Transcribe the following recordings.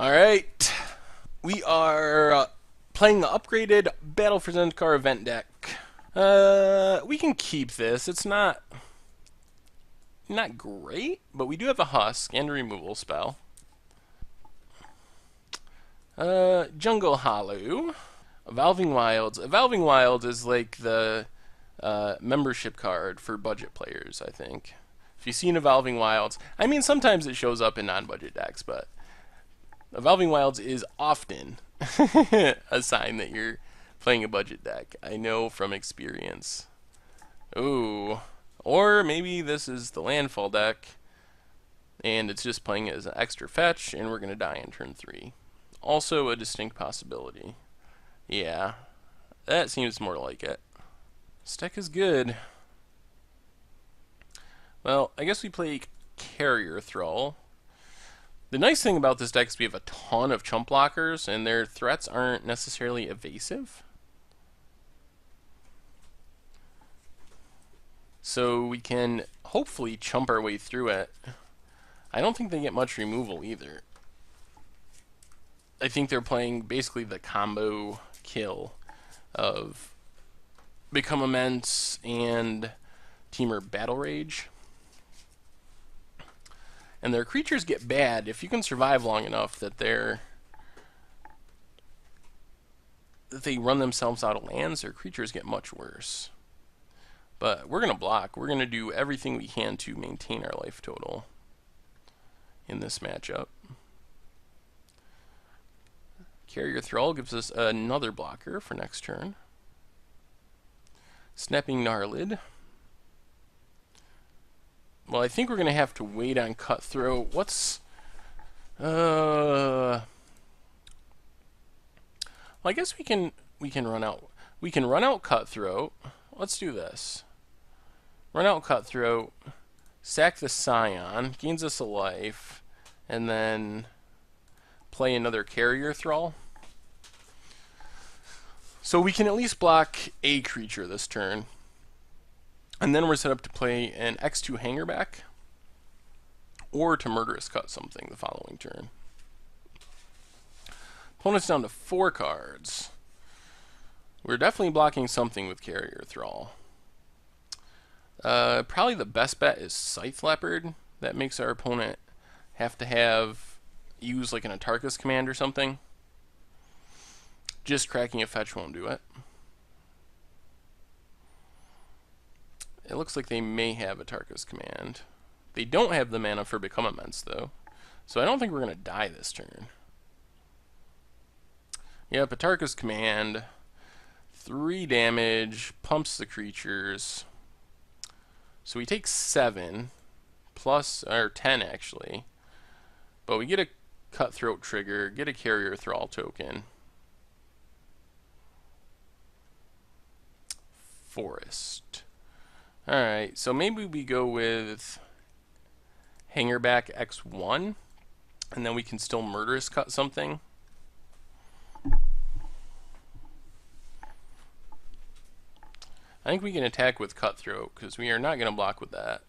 All right, we are playing the upgraded Battle for Zendikar event deck. We can keep this. It's not great, but we do have a husk and a removal spell. Jungle Hollow, Evolving Wilds. Evolving Wilds is like the membership card for budget players, I think. If you've seen Evolving Wilds, I mean, sometimes it shows up in non-budget decks, but Evolving Wilds is often a sign that you're playing a budget deck. I know from experience. Ooh. Or maybe this is the Landfall deck, and it's just playing it as an extra fetch, and we're going to die in turn 3. Also a distinct possibility. Yeah, that seems more like it. This deck is good. Well, I guess we play Carrier Thrall. The nice thing about this deck is we have a ton of chump blockers, and their threats aren't necessarily evasive. So we can hopefully chump our way through it. I don't think they get much removal either. I think they're playing basically the combo kill of Become Immense and Temur Battle Rage. And their creatures get bad if you can survive long enough that they run themselves out of lands. Their creatures get much worse. But we're going to block. We're going to do everything we can to maintain our life total in this matchup. Carrier Thrall gives us another blocker for next turn. Snapping Gnarlid. Well, I think we're going to have to wait on Cutthroat. What's... Well, I guess we can run out. We can run out Cutthroat. Let's do this. Run out Cutthroat, sack the Scion, gains us a life, and then play another Carrier Thrall. So we can at least block a creature this turn. And then we're set up to play an X2 Hangerback, or to Murderous Cut something the following turn. Opponent's down to 4 cards. We're definitely blocking something with Carrier Thrall. Probably the best bet is Scythe Leopard. That makes our opponent have to use like an Atarka's command or something. Just cracking a fetch won't do it. It looks like they may have Atarka's command. They don't have the mana for Become Immense though, so I don't think we're going to die this turn. Yep, Atarka's command, 3 damage, pumps the creatures. So we take 7, plus, or 10 actually. But we get a Cutthroat trigger, get a Carrier Thrall token. Forest. Alright, so maybe we go with Hangerback X1, and then we can still Murderous Cut something. I think we can attack with Cutthroat, because we are not going to block with that.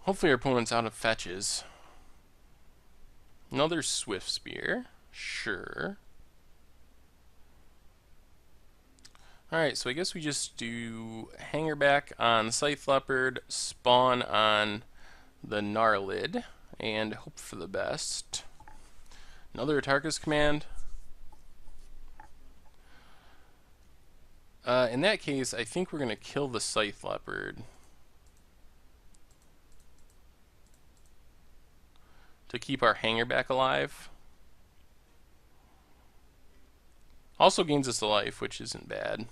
Hopefully our opponent's out of fetches. Another Swift Spear. Sure. Alright, so I guess we just do Hangerback on Scythe Leopard, spawn on the Gnarlid, and hope for the best. Another Atarka's command. In that case, I think we're going to kill the Scythe Leopard to keep our Hangerback alive. Also gains us a life, which isn't bad.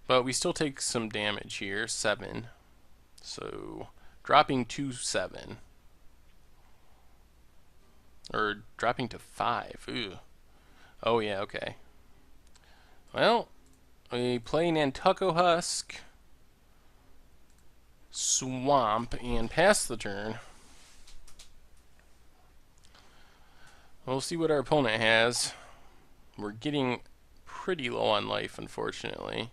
But we still take some damage here, 7. So dropping to 7. Or dropping to 5. Ooh. Oh yeah, okay. Well, we play Nantucko Husk, Swamp, and pass the turn. We'll see what our opponent has. We're getting pretty low on life, unfortunately.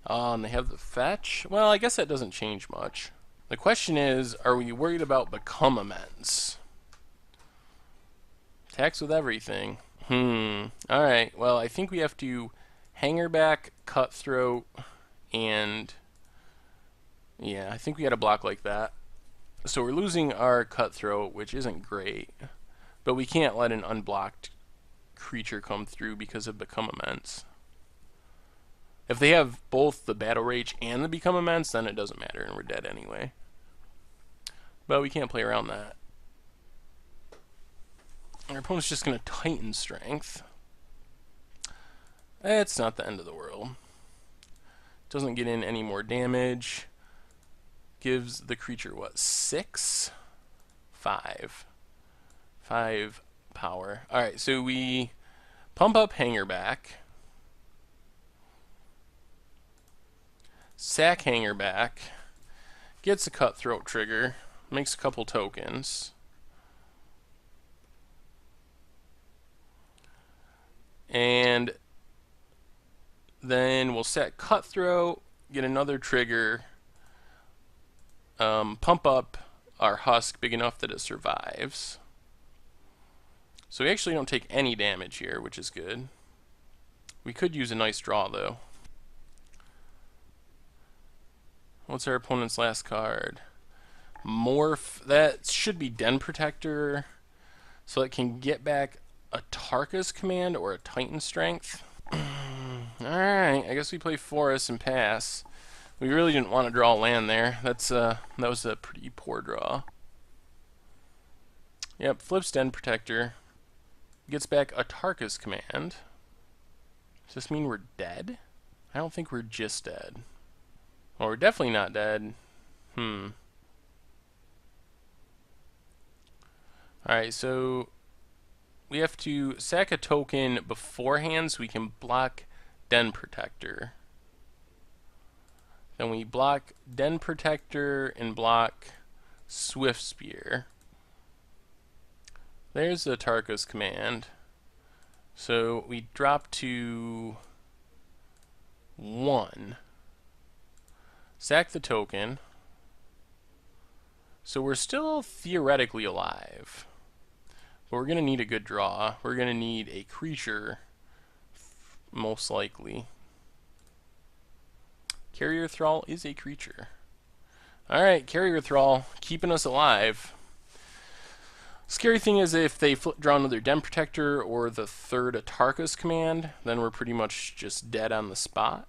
And they have the fetch. Well, I guess that doesn't change much. The question is, are we worried about become immense? Attacks with everything. Alright, well, I think we have to hangerback, cutthroat, and yeah, I think we got to block like that. So we're losing our cutthroat, which isn't great, but we can't let an unblocked creature come through because of become immense. If they have both the battle rage and the become immense, then it doesn't matter and we're dead anyway. But we can't play around that. Our opponent's just going to Titan strength. It's not the end of the world. Doesn't get in any more damage. Gives the creature, what, 6? 5. 5 power. Alright, so we pump up hangerback. Sack hangerback. Gets a cutthroat trigger. Makes a couple tokens. And then we'll set cutthroat, get another trigger, pump up our husk big enough that it survives. So we actually don't take any damage here, which is good. We could use a nice draw, though. What's our opponent's last card? Morph. That should be Den Protector, so it can get back a Tarka's Command or a Titan Strength. Alright, I guess we play Forest and pass. We really didn't want to draw land there. That was a pretty poor draw. Yep, flips Den Protector. Gets back a Tarka's Command. Does this mean we're dead? I don't think we're just dead. Well, we're definitely not dead. Alright, so we have to sack a token beforehand so we can block Den Protector. Then we block Den Protector and block Swift Spear. There's the Tarka's Command. So we drop to 1. Sack the token. So we're still theoretically alive. But we're going to need a good draw. We're going to need a creature, most likely. Carrier Thrall is a creature. Alright, Carrier Thrall, keeping us alive. Scary thing is if they draw another Den Protector or the third Atarka's Command, then we're pretty much just dead on the spot.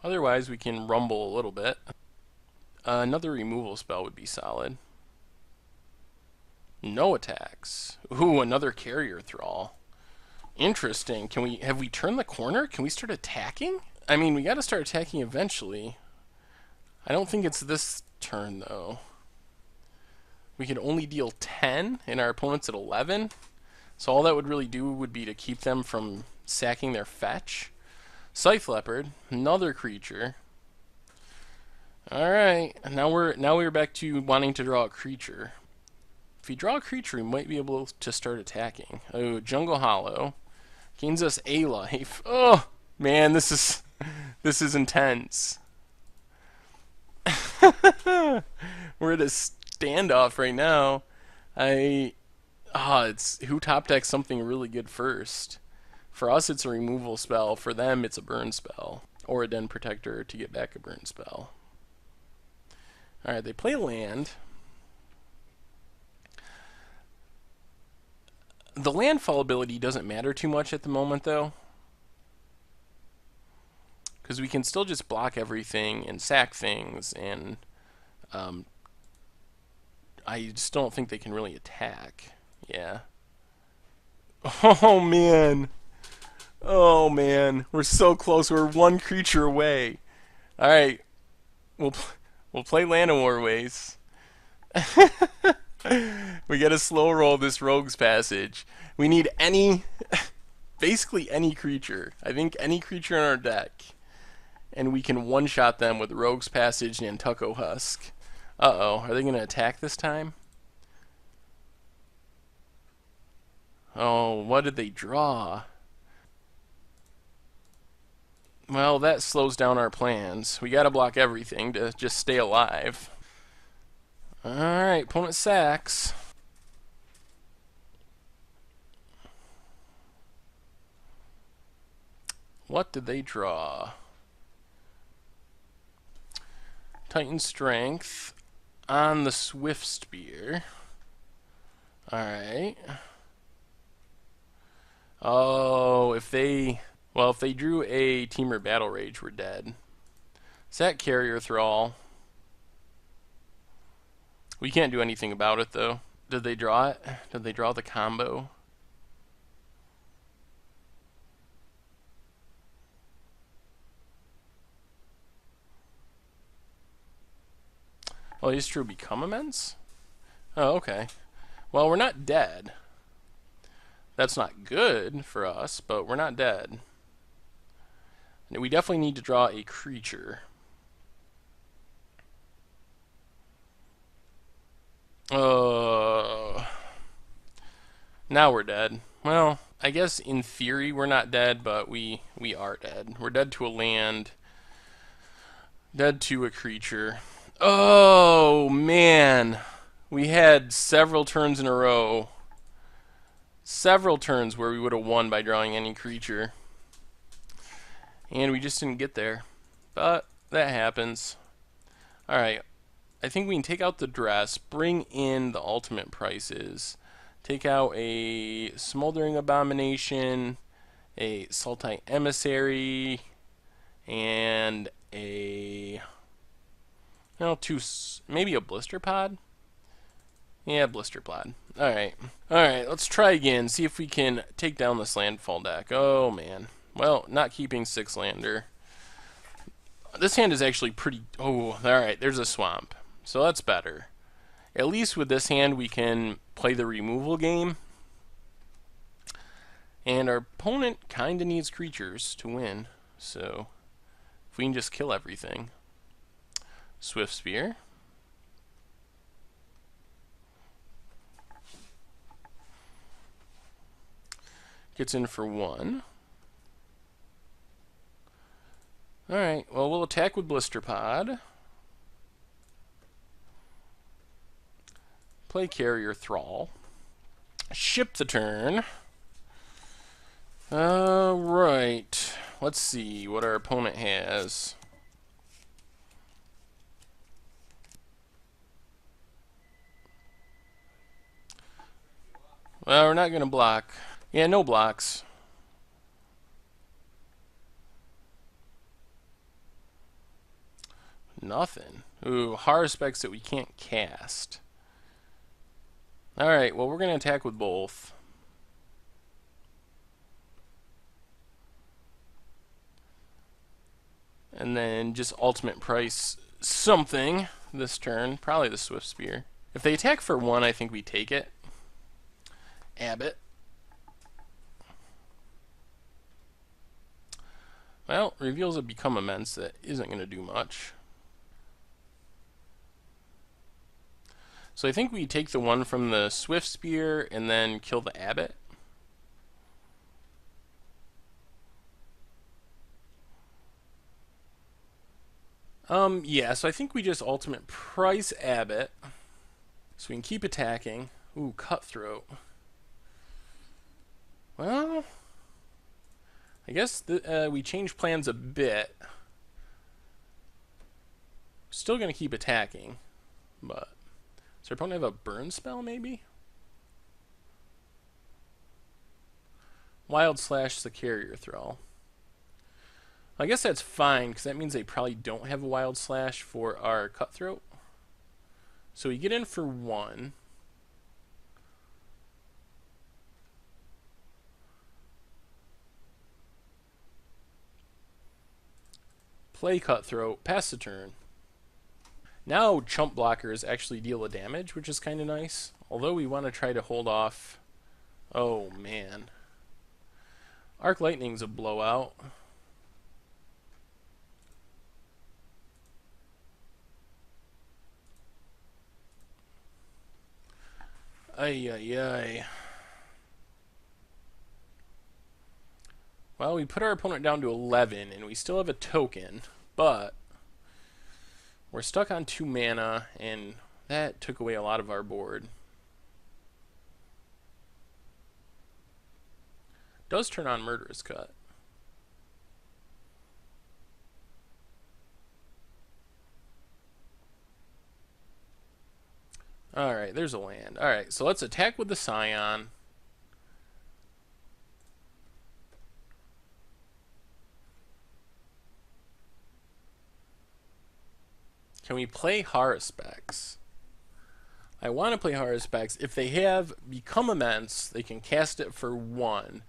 Otherwise, we can rumble a little bit. Another removal spell would be solid. No attacks. Ooh, another Carrier Thrall. Interesting. Have we turned the corner? Can we start attacking? I mean, we got to start attacking eventually. I don't think it's this turn, though. We can only deal 10, and our opponent's at 11. So all that would really do would be to keep them from sacking their fetch. Scythe Leopard, another creature. Alright, now we're back to wanting to draw a creature. If we draw a creature, we might be able to start attacking. Oh, Jungle Hollow. Gains us a life. Oh, man, this is intense. We're at a standoff right now. It's who top decks something really good first. For us, it's a removal spell. For them, it's a burn spell. Or a Den Protector to get back a burn spell. Alright, they play land. The landfall ability doesn't matter too much at the moment, though. Because we can still just block everything and sack things, and I just don't think they can really attack. Yeah. Oh, man. Oh, man. We're so close. We're one creature away. Alright. We'll play Land of Warways. We gotta slow roll this Rogue's Passage. We need basically any creature. I think any creature in our deck. And we can one-shot them with Rogue's Passage and Nantucko Husk. Uh-oh, are they gonna attack this time? Oh, what did they draw? Well, that slows down our plans. We gotta block everything to just stay alive. Alright, opponent sacks. What did they draw? Titan Strength on the Swift Spear. Alright. Oh, if they... Well, if they drew a Temur Battle Rage, we're dead. Is that Carrier Thrall? We can't do anything about it, though. Did they draw it? Did they draw the combo? Oh, he just drew Become Immense? Oh, okay. Well, we're not dead. That's not good for us, but we're not dead. And we definitely need to draw a creature. Now we're dead. Well, I guess in theory we're not dead, but we are dead. We're dead to a land. Dead to a creature. Oh, man. We had several turns in a row. Several turns where we would have won by drawing any creature. And we just didn't get there. But that happens. Alright. I think we can take out the dress, bring in the ultimate prices, take out a Smoldering Abomination, a Sultai Emissary, and a... No, maybe a Blister Pod? Yeah, Blister Pod. Alright. Alright, let's try again, see if we can take down this Landfall deck. Oh, man. Well, not keeping 6-lander. This hand is actually pretty... Oh, alright, there's a Swamp. So that's better. At least with this hand, we can play the removal game. And our opponent kind of needs creatures to win. So, if we can just kill everything. Swift Spear. Gets in for 1. Alright, well, we'll attack with Blister Pod. Play Carrier Thrall. Ship the turn. Alright. Let's see what our opponent has. Well, we're not going to block. Yeah, no blocks. Nothing. Ooh, Haruspecs that we can't cast. Alright, well, we're going to attack with both. And then just ultimate price something this turn. Probably the Swift Spear. If they attack for 1, I think we take it. Abbott. Well, reveals a Become Immense that isn't going to do much. So I think we take the 1 from the Swift Spear and then kill the Abbott. Yeah, so I think we just ultimate price Abbott. So we can keep attacking. Ooh, Cutthroat. Well, I guess we change plans a bit. Still going to keep attacking, but... Does our opponent have a burn spell, maybe? Wild Slash the Carrier Thrall. I guess that's fine, because that means they probably don't have a Wild Slash for our Cutthroat. So we get in for 1. Play Cutthroat, pass the turn. Now Chump Blockers actually deal a damage, which is kind of nice. Although we want to try to hold off... Oh, man. Arc Lightning's a blowout. Ay, ay, ay. Well, we put our opponent down to 11, and we still have a token, but we're stuck on 2 mana, and that took away a lot of our board. Does turn on Murderous Cut. Alright, there's a land. Alright, so let's attack with the Scion. Can we play Haruspex? I want to play Haruspex. If they have Become Immense, they can cast it for 1.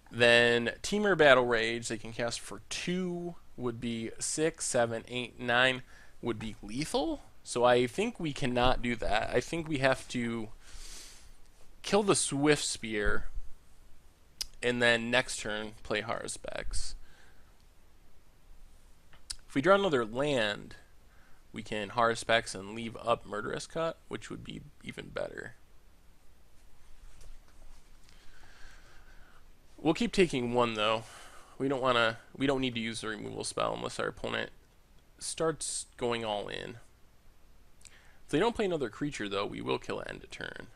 Then Temur Battle Rage, they can cast for 2, would be 6, 7, 8, 9, would be lethal. So I think we cannot do that. I think we have to kill the Swift Spear, and then next turn play Haruspex. If we draw another land, we can Haruspex and leave up Murderous Cut, which would be even better. We'll keep taking 1 though. We don't need to use the removal spell unless our opponent starts going all in. If they don't play another creature though, we will kill it end of turn.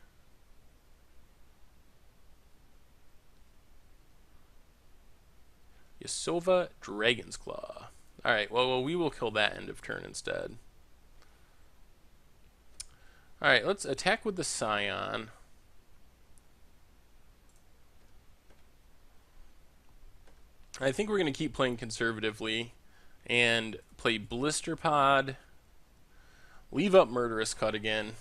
Yasova Dragon's Claw. Alright, well, we will kill that end of turn instead. Alright, let's attack with the Scion. I think we're going to keep playing conservatively and play Blister Pod. Leave up Murderous Cut again.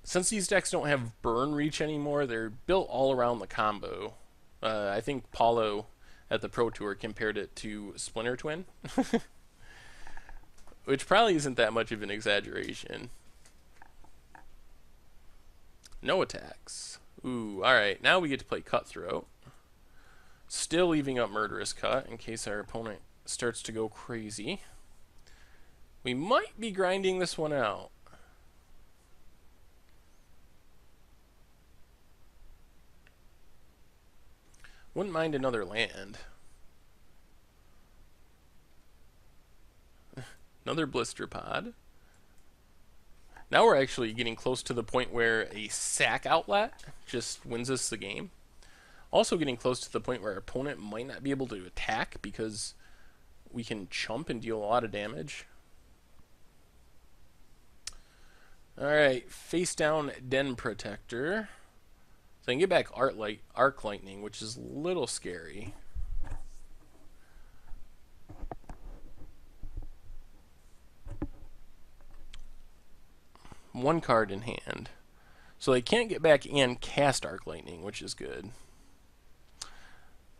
Since these decks don't have Burn Reach anymore, they're built all around the combo. I think Paulo at the Pro Tour compared it to Splinter Twin. Which probably isn't that much of an exaggeration. No attacks. Ooh, alright. Now we get to play Cutthroat. Still leaving up Murderous Cut in case our opponent starts to go crazy. We might be grinding this one out. Wouldn't mind another land. Another Blister Pod. Now we're actually getting close to the point where a sack outlet just wins us the game. Also getting close to the point where our opponent might not be able to attack because we can chump and deal a lot of damage. Alright, face down Den Protector. So I can get back Arc Lightning, which is a little scary. One card in hand. So they can't get back and cast Arc Lightning, which is good.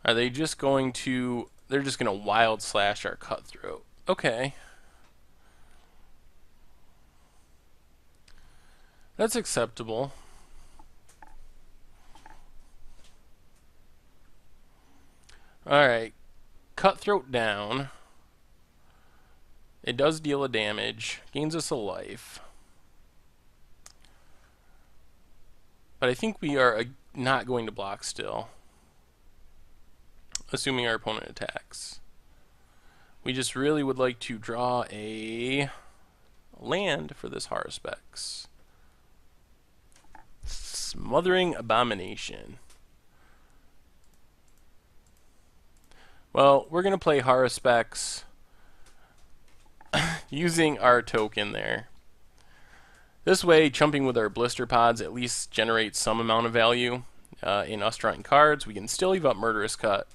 Are they just going to... They're just going to Wild Slash our Cutthroat. Okay. That's acceptable. Alright. Cutthroat down. It does deal a damage. Gains us a life. But I think we are not going to block still. Assuming our opponent attacks. We just really would like to draw a land for this Haruspex. Smothering Abomination. Well, we're going to play Haruspex using our token there. This way, chumping with our Blister Pods at least generates some amount of value in us drawing cards. We can still leave up Murderous Cut.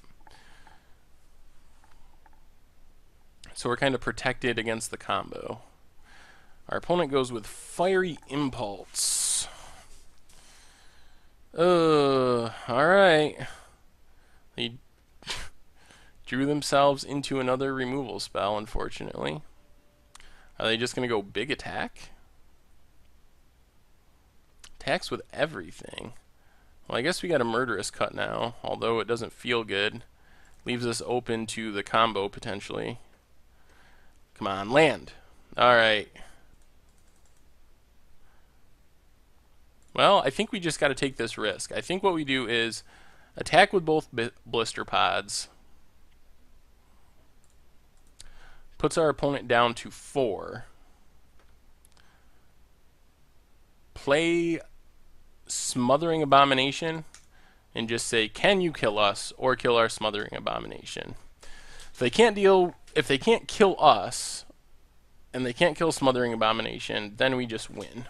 So we're kind of protected against the combo. Our opponent goes with Fiery Impulse. Alright. They drew themselves into another removal spell, unfortunately. Are they just going to go big attack? Attacks with everything. Well, I guess we got a Murderous Cut now, although it doesn't feel good. Leaves us open to the combo, potentially. Come on, land. Alright. Well, I think we just got to take this risk. I think what we do is attack with both blister pods. Puts our opponent down to 4. Play Smothering Abomination and just say, can you kill us or kill our Smothering Abomination? If they can't kill us and they can't kill Smothering Abomination, then we just win.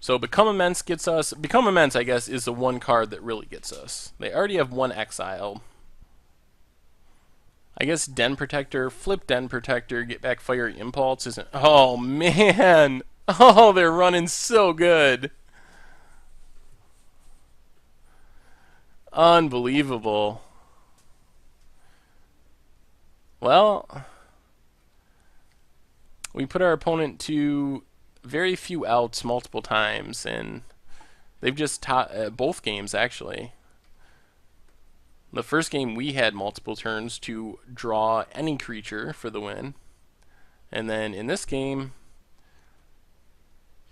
So Become Immense gets us. Become Immense, I guess, is the one card that really gets us. They already have 1 exiled. I guess Den Protector, flip Den Protector, get back Fiery Impulse isn't. Oh man! Oh, they're running so good. Unbelievable. Well, we put our opponent to very few outs multiple times, and they've just both games actually. The first game we had multiple turns to draw any creature for the win, and then in this game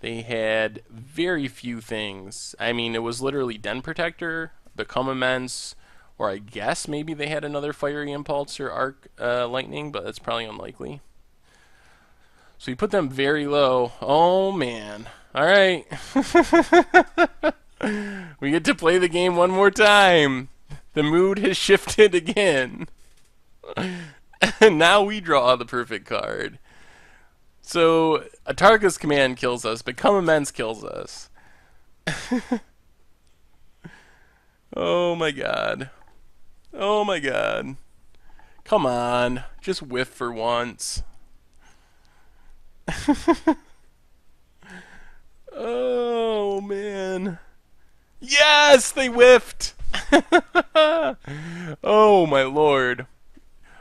they had very few things. I mean, it was literally Den Protector, Become Immense, or I guess maybe they had another Fiery Impulse or Arc Lightning, but that's probably unlikely. So you put them very low. Oh man. Alright. We get to play the game one more time. The mood has shifted again. And now we draw the perfect card. So Atarka's Command kills us. Become Immense kills us. Oh my god. Oh my god. Come on. Just whiff for once. Oh man. Yes, they whiffed. Oh my lord.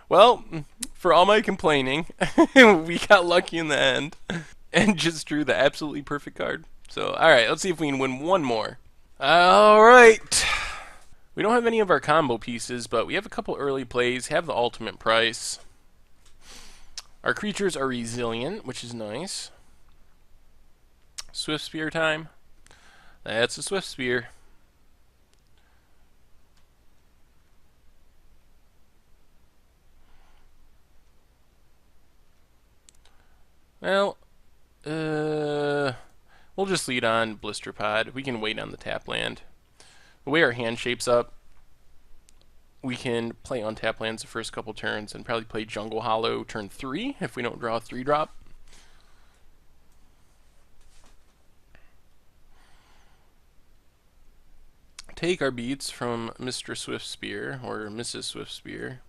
Well, for all my complaining, we got lucky in the end and just drew the absolutely perfect card. So, alright, let's see if we can win one more. Alright. We don't have any of our combo pieces, but we have a couple early plays, have the ultimate price. Our creatures are resilient, which is nice. Swift Spear time. That's a Swift Spear. Well, we'll just lead on Blister Pod. We can wait on the tap land. The way our hand shapes up, we can play untap lands the first couple turns and probably play Jungle Hollow turn 3 if we don't draw a 3-drop. Take our beats from Mr. Swift Spear or Mrs. Swift Spear.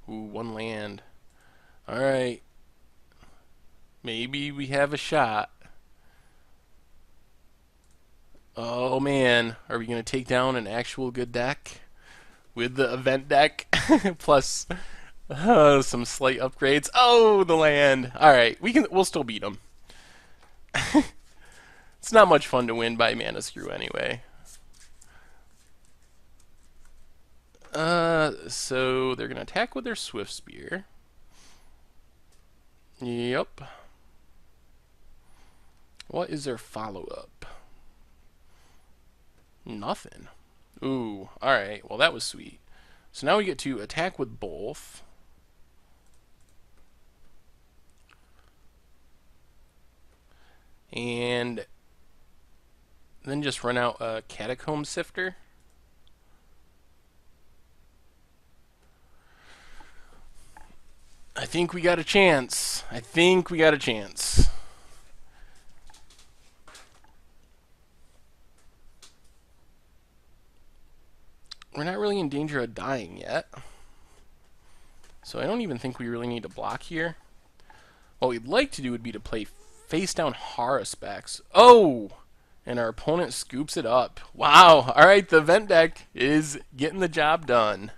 Ooh, 1 land. Alright. Maybe we have a shot. Oh man, are we going to take down an actual good deck with the event deck plus some slight upgrades? Oh, the land. All right, we'll still beat them. It's not much fun to win by Mana Screw anyway. So they're going to attack with their Swift Spear. Yep. What is their follow-up? Nothing. Ooh, alright. Well, that was sweet. So now we get to attack with both. And then just run out a Catacomb Sifter. I think we got a chance. I think we got a chance. We're not really in danger of dying yet. So I don't even think we really need to block here. What we'd like to do would be to play face down Haruspex. Oh! And our opponent scoops it up. Wow! Alright, the event deck is getting the job done.